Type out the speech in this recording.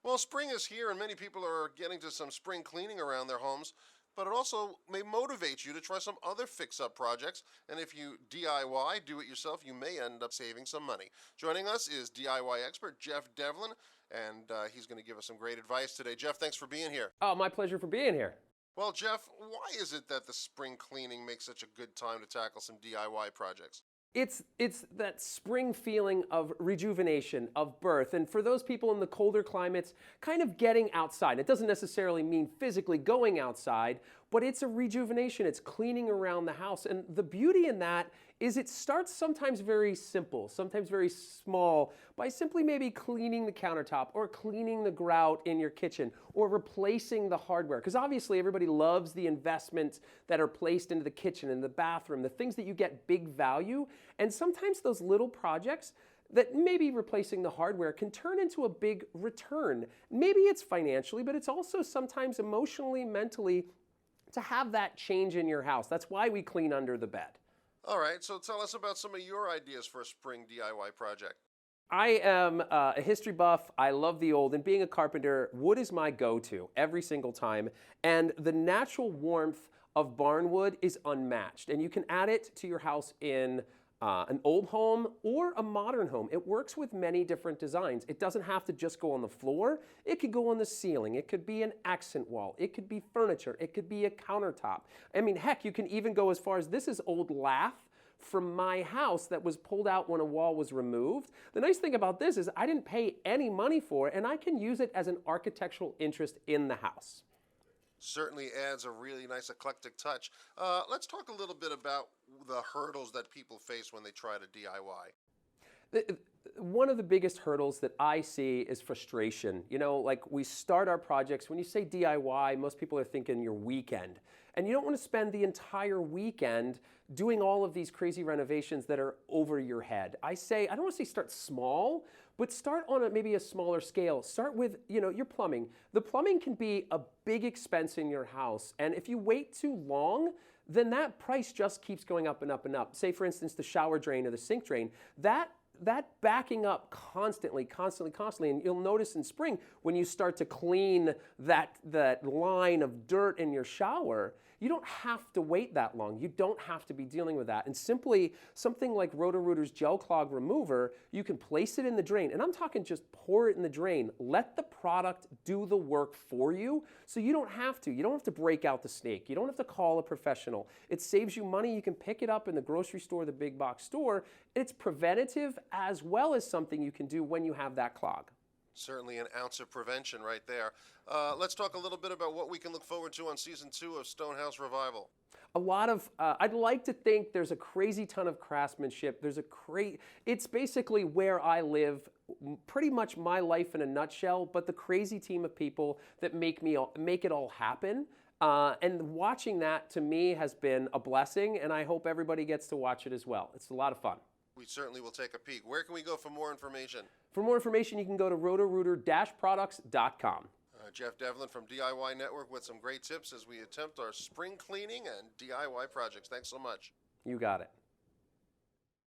Well, spring is here and many people are getting to some spring cleaning around their homes, but it also may motivate you to try some other fix-up projects. And if you DIY, do it yourself, you may end up saving some money. Joining us is DIY expert Jeff Devlin, and he's going to give us some great advice today. Jeff, thanks for being here. Oh, my pleasure for being here. Well, Jeff, why is it that the spring cleaning makes such a good time to tackle some DIY projects? It's that spring feeling of rejuvenation, of birth. And for those people in the colder climates, kind of getting outside. It doesn't necessarily mean physically going outside, but it's a rejuvenation. It's cleaning around the house. And the beauty in that is it starts sometimes very simple, sometimes very small, by simply maybe cleaning the countertop or cleaning the grout in your kitchen or replacing the hardware. Because obviously everybody loves the investments that are placed into the kitchen and the bathroom, the things that you get big value. And sometimes those little projects that maybe replacing the hardware can turn into a big return. Maybe it's financially, but it's also sometimes emotionally, mentally, to have that change in your house. That's why we clean under the bed. All right, so tell us about some of your ideas for a spring DIY project. I am a history buff. I love the old, and being a carpenter, wood is my go-to every single time. And the natural warmth of barn wood is unmatched. And you can add it to your house in an old home or a modern home. It works with many different designs. It doesn't have to just go on the floor. It could go on the ceiling. It could be an accent wall. It could be furniture. It could be a countertop. I mean, heck, you can even go as far as this is old lath from my house that was pulled out when a wall was removed. The nice thing about this is I didn't pay any money for it, and I can use it as an architectural interest in the house. Certainly adds a really nice eclectic touch. Let's talk a little bit about the hurdles that people face when they try to DIY. One of the biggest hurdles that I see is frustration. You know, like we start our projects, when you say DIY, most people are thinking your weekend. And you don't want to spend the entire weekend doing all of these crazy renovations that are over your head. I don't want to say start small, but start on maybe a smaller scale. Start with, your plumbing. The plumbing can be a big expense in your house. And if you wait too long, then that price just keeps going up and up and up. Say, for instance, the shower drain or the sink drain. That backing up constantly, and you'll notice in spring when you start to clean that line of dirt in your shower, you don't have to wait that long. You don't have to be dealing with that. And simply something like Roto-Rooter's Gel Clog Remover, you can place it in the drain. And I'm talking just pour it in the drain. Let the product do the work for you so you don't have to. You don't have to break out the snake. You don't have to call a professional. It saves you money. You can pick it up in the grocery store, the big box store. It's preventative as well as something you can do when you have that clog. Certainly an ounce of prevention right there. Let's talk a little bit about what we can look forward to on season 2 of Stonehouse Revival. I'd like to think there's a crazy ton of craftsmanship. It's basically where I live, pretty much my life in a nutshell, but the crazy team of people that make it all happen. And watching that to me has been a blessing, and I hope everybody gets to watch it as well. It's a lot of fun. We certainly will take a peek. Where can we go for more information? For more information, you can go to rotorooter-products.com. Jeff Devlin from DIY Network with some great tips as we attempt our spring cleaning and DIY projects. Thanks so much. You got it.